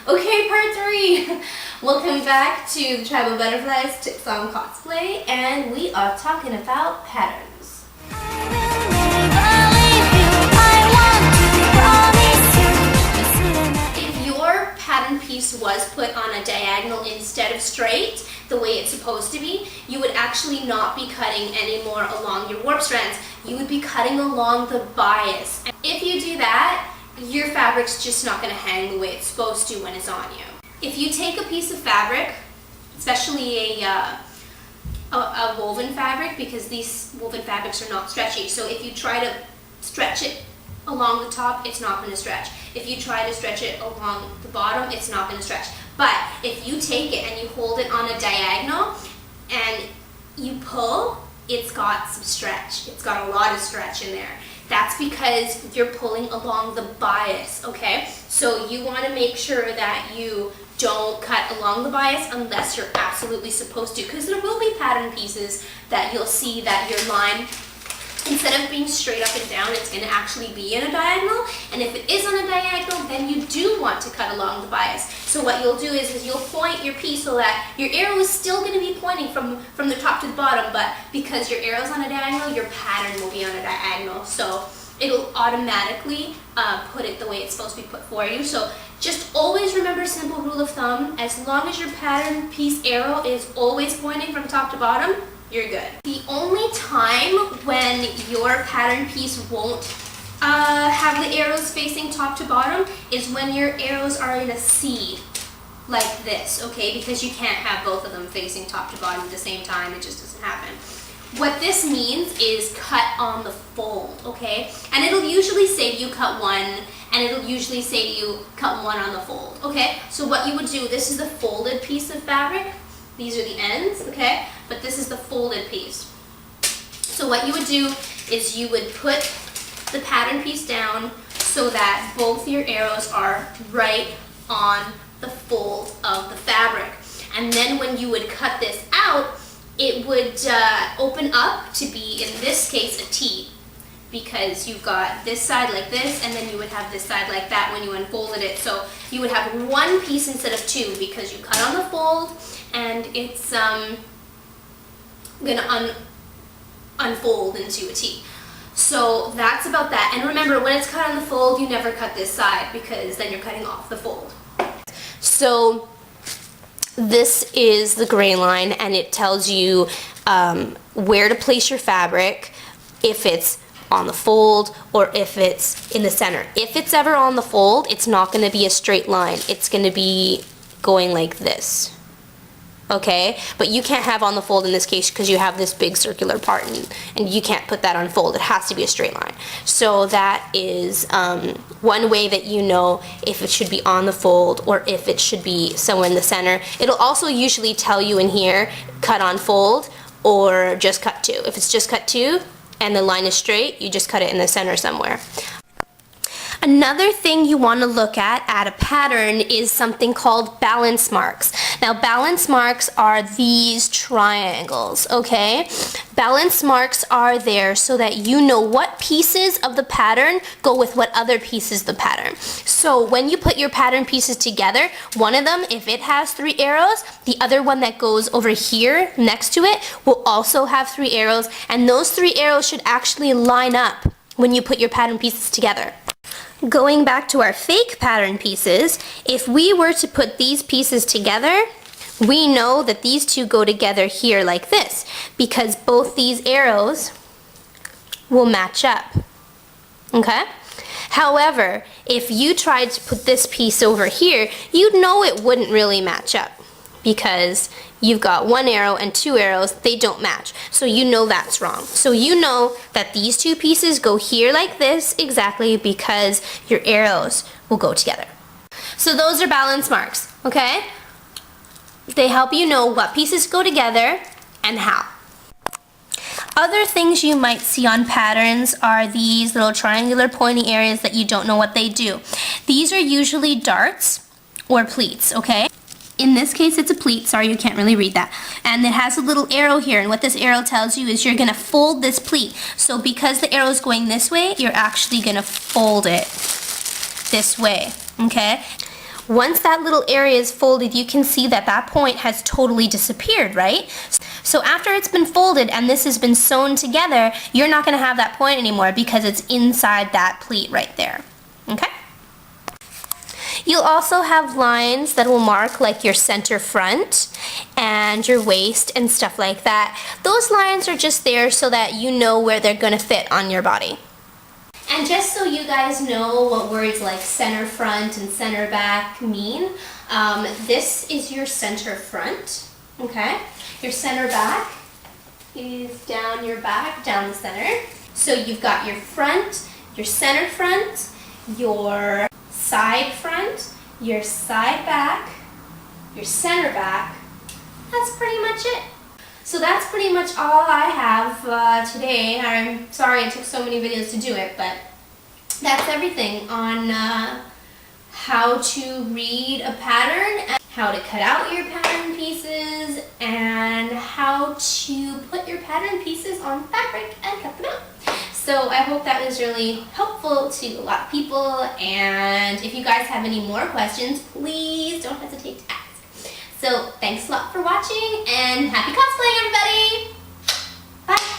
Okay, part 3. Welcome back to the Tribal Butterflies Tips on Cosplay, and we are talking about patterns. If your pattern piece was put on a diagonal instead of straight, the way it's supposed to be, you would actually not be cutting anymore along your warp strands. You would be cutting along the bias. And if you do that, your fabric's just not going to hang the way it's supposed to when it's on you. If you take a piece of fabric, especially a woven fabric, because these woven fabrics are not stretchy, so if you try to stretch it along the top, it's not going to stretch. If you try to stretch it along the bottom, it's not going to stretch. But if you take it and you hold it on a diagonal and you pull, it's got some stretch. It's got a lot of stretch in there. That's because you're pulling along the bias, okay? So you want to make sure that you don't cut along the bias unless you're absolutely supposed to, because there will be pattern pieces that you'll see that your line, instead of being straight up and down, it's going to actually be in a diagonal. And if it is on a diagonal, then you do want to cut along the bias. So what you'll do is you'll point your piece so that your arrow is still going to be pointing from the top to the bottom, but because your arrow's on a diagonal, your pattern will be on a diagonal. So it'll automatically put it the way it's supposed to be put for you. So just always remember a simple rule of thumb. As long as your pattern piece arrow is always pointing from top to bottom, you're good. The only time when your pattern piece won't have the arrows facing top to bottom is when your arrows are in a C like this, okay? Because you can't have both of them facing top to bottom at the same time. It just doesn't happen. What this means is cut on the fold, okay? And it'll usually say to you cut one, and it'll usually say to you cut one on the fold, okay? So what you would do, this is the folded piece of fabric. These are the ends, okay? But this is the folded piece. So what you would do is you would put the pattern piece down so that both your arrows are right on the fold of the fabric. And then when you would cut this out, it would open up to be, in this case, a T, because you've got this side like this, and then you would have this side like that when you unfolded it. So you would have one piece instead of two because you cut on the fold, and it's gonna unfold into a T. So that's about that. And remember, when it's cut on the fold, you never cut this side because then you're cutting off the fold. So this is the gray line, and it tells you where to place your fabric, if it's on the fold or if it's in the center. If it's ever on the fold, it's not going to be a straight line. It's going to be going like this. Okay, but you can't have on the fold in this case because you have this big circular part, and you can't put that on fold. It has to be a straight line. So that is one way that you know if it should be on the fold or if it should be somewhere in the center. It'll also usually tell you in here, cut on fold or just cut two. If it's just cut two and the line is straight, you just cut it in the center somewhere. Another thing you want to look at a pattern is something called balance marks. Now, balance marks are these triangles, okay? Balance marks are there so that you know what pieces of the pattern go with what other pieces of the pattern. So when you put your pattern pieces together, one of them, if it has 3 arrows, the other one that goes over here next to it will also have 3 arrows, and those 3 arrows should actually line up when you put your pattern pieces together. Going back to our fake pattern pieces, if we were to put these pieces together, we know that these two go together here like this, because both these arrows will match up, okay? However, if you tried to put this piece over here, you'd know it wouldn't really match up, because you've got 1 arrow and 2 arrows, they don't match. So you know that's wrong. So you know that these 2 pieces go here like this exactly because your arrows will go together. So those are balance marks, okay? They help you know what pieces go together and how. Other things you might see on patterns are these little triangular pointy areas that you don't know what they do. These are usually darts or pleats, okay? In this case, it's a pleat. Sorry, you can't really read that. And it has a little arrow here, and what this arrow tells you is you're going to fold this pleat. So because the arrow is going this way, you're actually going to fold it this way, okay? Once that little area is folded, you can see that that point has totally disappeared, right? So after it's been folded and this has been sewn together, you're not going to have that point anymore because it's inside that pleat right there. Okay? You'll also have lines that will mark like your center front and your waist and stuff like that. Those lines are just there so that you know where they're going to fit on your body. And just so you guys know what words like center front and center back mean, this is your center front, okay? Your center back is down your back, down the center. So you've got your front, your center front, your side front, your side back, your center back. That's pretty much it. So that's pretty much all I have today. I'm sorry it took so many videos to do it, but that's everything on how to read a pattern, and how to cut out your pattern pieces, and how to put your pattern pieces on fabric and cut them out. So I hope that was really helpful to a lot of people, and if you guys have any more questions, please don't hesitate to ask. So thanks a lot for watching, and happy cosplaying, everybody! Bye!